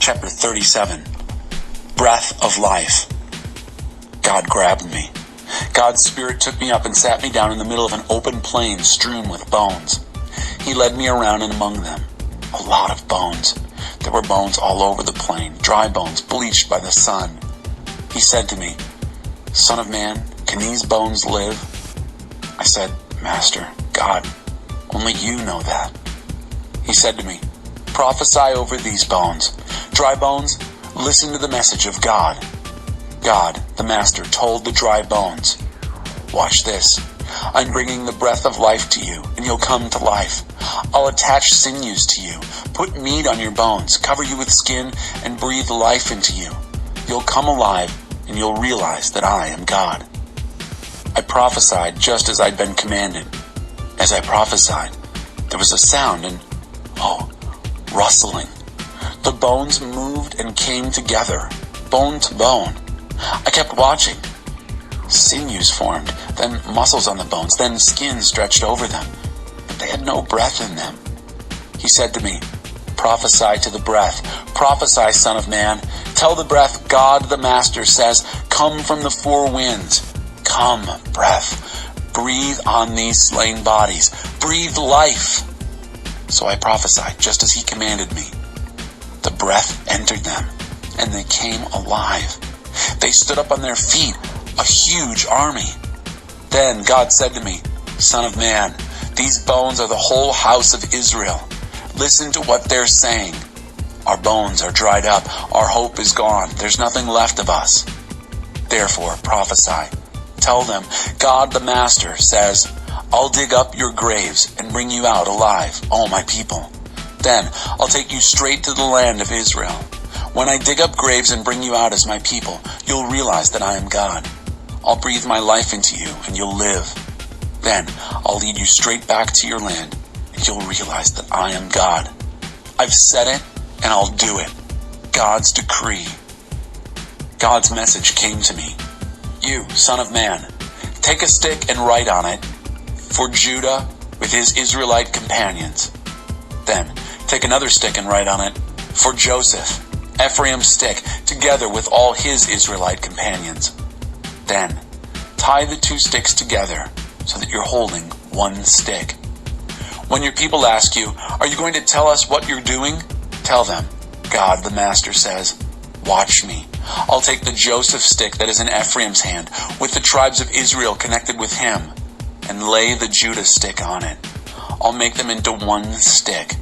Chapter 37. Breath of life. God grabbed me. God's Spirit took me up and sat me down in the middle of an open plain strewn with bones. He led me around and among them. A lot of bones. There were bones all over the plain, dry bones bleached by the sun. He said to me, "Son of man, can these bones live?" I said, "Master, God, only you know that." He said to me, "Prophesy over these bones. Dry bones, listen to the message of God." God, the Master, told the dry bones, "Watch this. I'm bringing the breath of life to you, and you'll come to life. I'll attach sinews to you, put meat on your bones, cover you with skin, and breathe life into you. You'll come alive, and you'll realize that I am God." I prophesied just as I'd been commanded. As I prophesied, there was a sound and, rustling. The bones moved and came together, bone to bone. I kept watching. Sinews formed, then muscles on the bones, then skin stretched over them. But they had no breath in them. He said to me, "Prophesy to the breath. Prophesy, Son of Man. Tell the breath, God the Master says, come from the four winds. Come, breath. Breathe on these slain bodies. Breathe life." So I prophesied just as he commanded me. The breath entered them, and they came alive. They stood up on their feet, a huge army. Then God said to me, "Son of man, these bones are the whole house of Israel. Listen to what they're saying. Our bones are dried up. Our hope is gone. There's nothing left of us. Therefore prophesy. Tell them, God the Master says, I'll dig up your graves and bring you out alive, all my people. Then I'll take you straight to the land of Israel. When I dig up graves and bring you out as my people, you'll realize that I am God. I'll breathe my life into you and you'll live. Then I'll lead you straight back to your land and you'll realize that I am God. I've said it and I'll do it. God's decree." God's message came to me. "You, son of man, take a stick and write on it, for Judah with his Israelite companions. Then take another stick and write on it, for Joseph, Ephraim's stick, together with all his Israelite companions. Then tie the two sticks together so that you're holding one stick. When your people ask you, 'Are you going to tell us what you're doing?' Tell them, God the Master says, watch me. I'll take the Joseph stick that is in Ephraim's hand, with the tribes of Israel connected with him, and lay the Judah stick on it. I'll make them into one stick.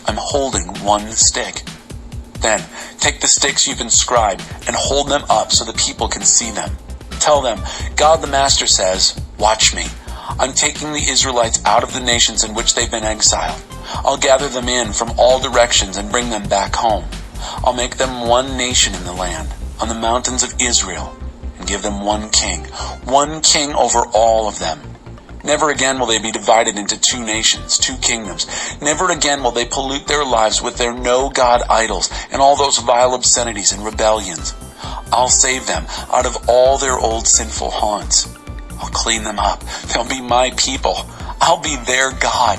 I'm holding one stick. Then take the sticks you've inscribed and hold them up so the people can see them. Tell them, God the Master says, watch me. I'm taking the Israelites out of the nations in which they've been exiled. I'll gather them in from all directions and bring them back home. I'll make them one nation in the land, on the mountains of Israel, and give them one king over all of them. Never again will they be divided into two nations, two kingdoms. Never again will they pollute their lives with their no-God idols and all those vile obscenities and rebellions. I'll save them out of all their old sinful haunts. I'll clean them up. They'll be my people. I'll be their God.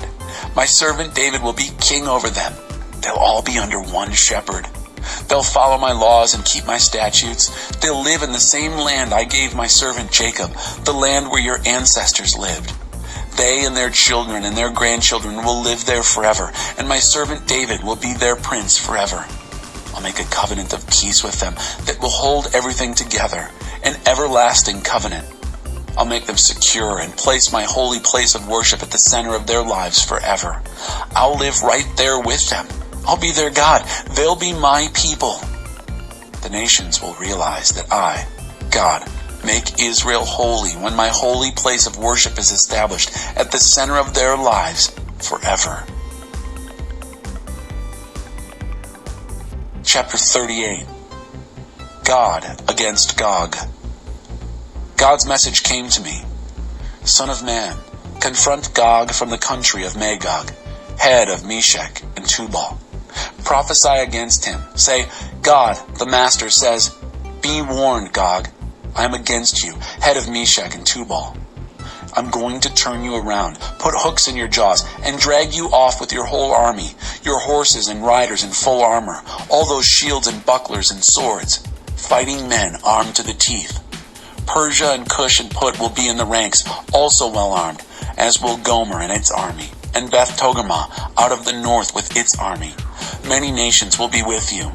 My servant David will be king over them. They'll all be under one shepherd. They'll follow my laws and keep my statutes. They'll live in the same land I gave my servant Jacob, the land where your ancestors lived. They and their children and their grandchildren will live there forever, and my servant David will be their prince forever. I'll make a covenant of peace with them that will hold everything together, an everlasting covenant. I'll make them secure and place my holy place of worship at the center of their lives forever. I'll live right there with them. I'll be their God. They'll be my people. The nations will realize that I, God, make Israel holy when my holy place of worship is established at the center of their lives forever. Chapter 38. God against Gog. God's message came to me. Son of man, confront Gog from the country of Magog, head of Meshech and Tubal. Prophesy against him. Say, God, the Master says, be warned, Gog. I am against you, head of Meshech and Tubal. I'm going to turn you around, put hooks in your jaws, and drag you off with your whole army, your horses and riders in full armor, all those shields and bucklers and swords, fighting men armed to the teeth. Persia and Cush and Put will be in the ranks, also well armed, as will Gomer and its army, and Beth Togarmah out of the north with its army. Many nations will be with you.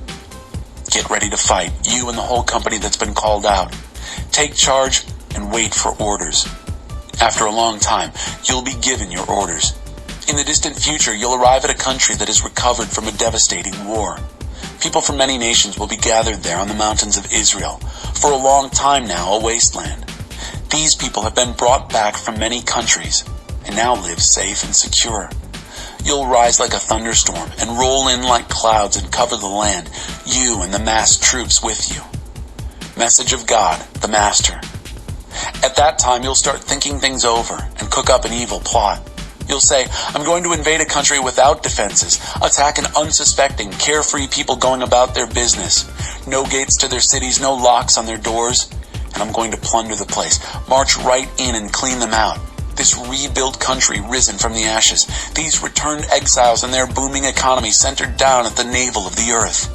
Get ready to fight, you and the whole company that's been called out. Take charge and wait for orders. After a long time, you'll be given your orders. In the distant future, you'll arrive at a country that has recovered from a devastating war. People from many nations will be gathered there on the mountains of Israel, for a long time now a wasteland. These people have been brought back from many countries, and now live safe and secure. You'll rise like a thunderstorm and roll in like clouds and cover the land, you and the massed troops with you. Message of God, the Master. At that time, you'll start thinking things over and cook up an evil plot. You'll say, I'm going to invade a country without defenses, attack an unsuspecting, carefree people going about their business. No gates to their cities, no locks on their doors. And I'm going to plunder the place, march right in and clean them out. This rebuilt country risen from the ashes, these returned exiles and their booming economy centered down at the navel of the earth.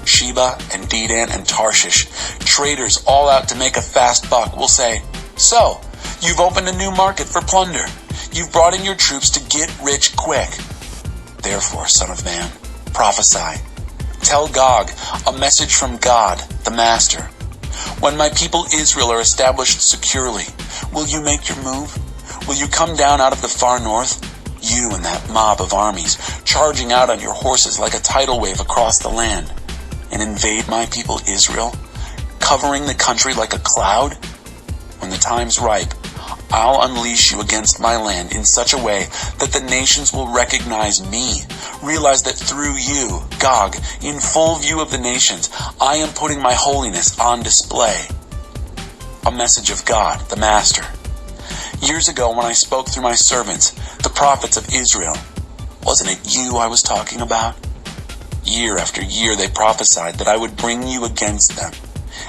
Sheba and Dedan and Tarshish, traders all out to make a fast buck, will say, So, you've opened a new market for plunder. You've brought in your troops to get rich quick. Therefore, son of man, prophesy. Tell Gog a message from God, the Master. When my people Israel are established securely, will you make your move? Will you come down out of the far north? You and that mob of armies, charging out on your horses like a tidal wave across the land, and invade my people Israel, covering the country like a cloud? When the time's ripe, I'll unleash you against my land in such a way that the nations will recognize me, realize that through you, Gog, in full view of the nations, I am putting my holiness on display. A message of God, the Master. Years ago, when I spoke through my servants, the prophets of Israel, wasn't it you I was talking about? Year after year they prophesied that I would bring you against them.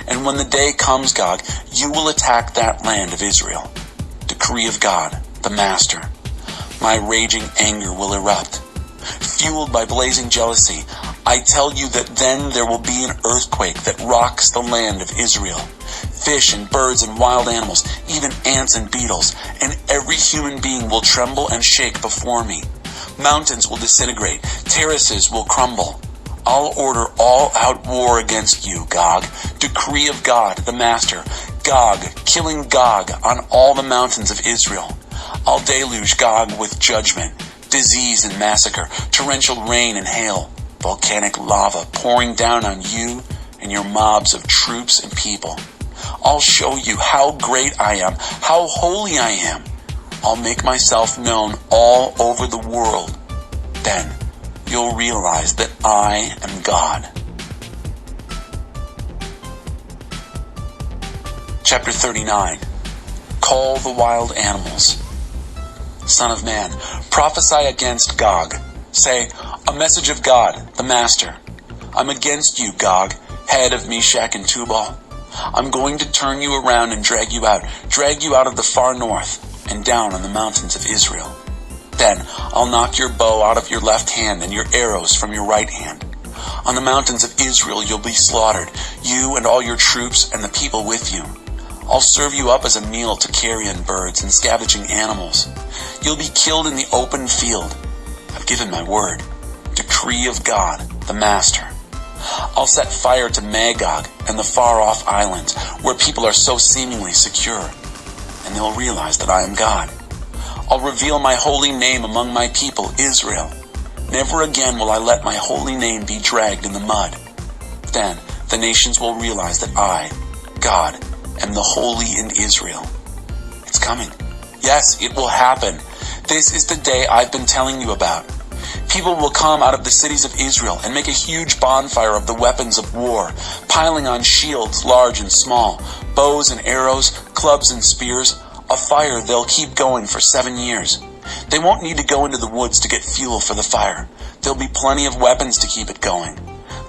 And when the day comes, Gog, you will attack that land of Israel. Decree of God, the Master. My raging anger will erupt. Fueled by blazing jealousy, I tell you that then there will be an earthquake that rocks the land of Israel. Fish and birds and wild animals, even ants and beetles, and every human being will tremble and shake before me. Mountains will disintegrate, terraces will crumble. I'll order all-out war against you, Gog. Decree of God, the Master. Gog, killing Gog on all the mountains of Israel. I'll deluge Gog with judgment, disease and massacre, torrential rain and hail, volcanic lava pouring down on you and your mobs of troops and people. I'll show you how great I am, how holy I am. I'll make myself known all over the world. Then you'll realize that I am God. Chapter 39. Call the wild animals. Son of man, prophesy against Gog. Say, a message of God, the Master. I'm against you, Gog, head of Meshach and Tubal. I'm going to turn you around and drag you out of the far north and down on the mountains of Israel. Then I'll knock your bow out of your left hand and your arrows from your right hand. On the mountains of Israel you'll be slaughtered, you and all your troops and the people with you. I'll serve you up as a meal to carrion birds and scavenging animals. You'll be killed in the open field. I've given my word. Decree of God, the Master. I'll set fire to Magog and the far-off islands where people are so seemingly secure, and they'll realize that I am God. I'll reveal my holy name among my people, Israel. Never again will I let my holy name be dragged in the mud. Then the nations will realize that I, God, am the holy in Israel. It's coming. Yes, it will happen. This is the day I've been telling you about. People will come out of the cities of Israel and make a huge bonfire of the weapons of war, piling on shields large and small, bows and arrows, clubs and spears, a fire they'll keep going for 7 years. They won't need to go into the woods to get fuel for the fire. There'll be plenty of weapons to keep it going.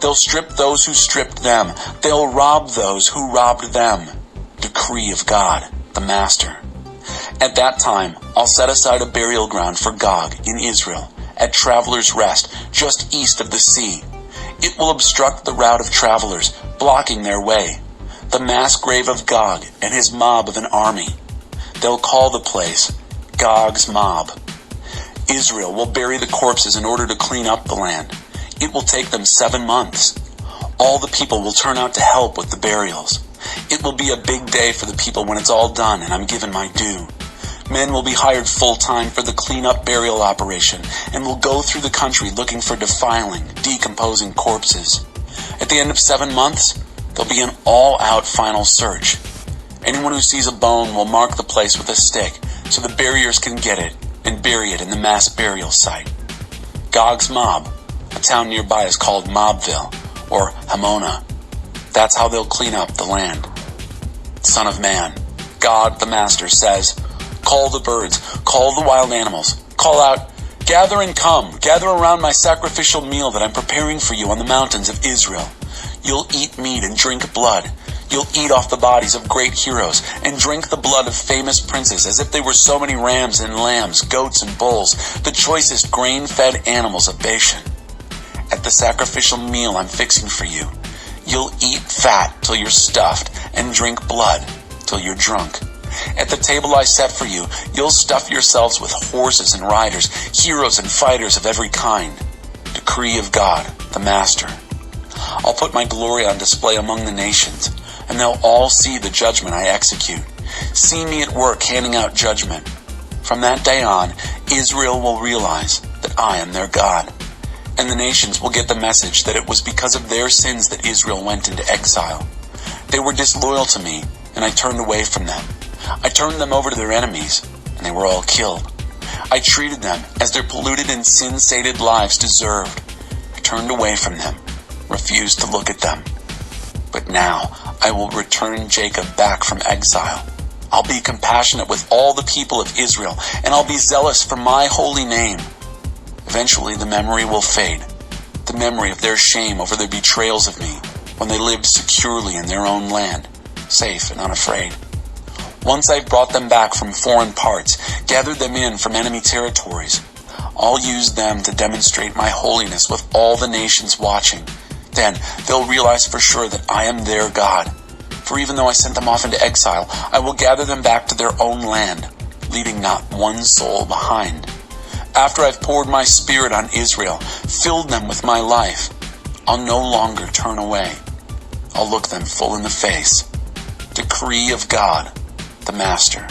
They'll strip those who stripped them. They'll rob those who robbed them. Decree of God, the Master. At that time, I'll set aside a burial ground for Gog in Israel, at Travelers' Rest, just east of the sea. It will obstruct the route of travelers, blocking their way. The mass grave of Gog and his mob of an army. They'll call the place Gog's Mob. Israel will bury the corpses in order to clean up the land. It will take them 7 months. All the people will turn out to help with the burials. It will be a big day for the people when it's all done and I'm given my due. Men will be hired full-time for the clean-up burial operation and will go through the country looking for defiling, decomposing corpses. At the end of 7 months, there'll be an all-out final search. Anyone who sees a bone will mark the place with a stick so the buriers can get it and bury it in the mass burial site. Gog's Mob, a town nearby, is called Mobville, or Hamona. That's how they'll clean up the land. Son of man, God the Master says, call the birds, call the wild animals, call out, gather and come, gather around my sacrificial meal that I'm preparing for you on the mountains of Israel. You'll eat meat and drink blood. You'll eat off the bodies of great heroes and drink the blood of famous princes as if they were so many rams and lambs, goats and bulls, the choicest grain-fed animals of Bashan. At the sacrificial meal I'm fixing for you, you'll eat fat till you're stuffed and drink blood till you're drunk. At the table I set for you, you'll stuff yourselves with horses and riders, heroes and fighters of every kind. Decree of God, the Master. I'll put my glory on display among the nations, and they'll all see the judgment I execute. See me at work handing out judgment. From that day on, Israel will realize that I am their God. And the nations will get the message that it was because of their sins that Israel went into exile. They were disloyal to me, and I turned away from them. I turned them over to their enemies, and they were all killed. I treated them as their polluted and sin-sated lives deserved. I turned away from them, refused to look at them. But now I will return Jacob back from exile. I'll be compassionate with all the people of Israel, and I'll be zealous for my holy name. Eventually the memory will fade, the memory of their shame over their betrayals of me when they lived securely in their own land, safe and unafraid. Once I've brought them back from foreign parts, gathered them in from enemy territories, I'll use them to demonstrate my holiness with all the nations watching. Then they'll realize for sure that I am their God. For even though I sent them off into exile, I will gather them back to their own land, leaving not one soul behind. After I've poured my spirit on Israel, filled them with my life, I'll no longer turn away. I'll look them full in the face. Decree of God, the Master.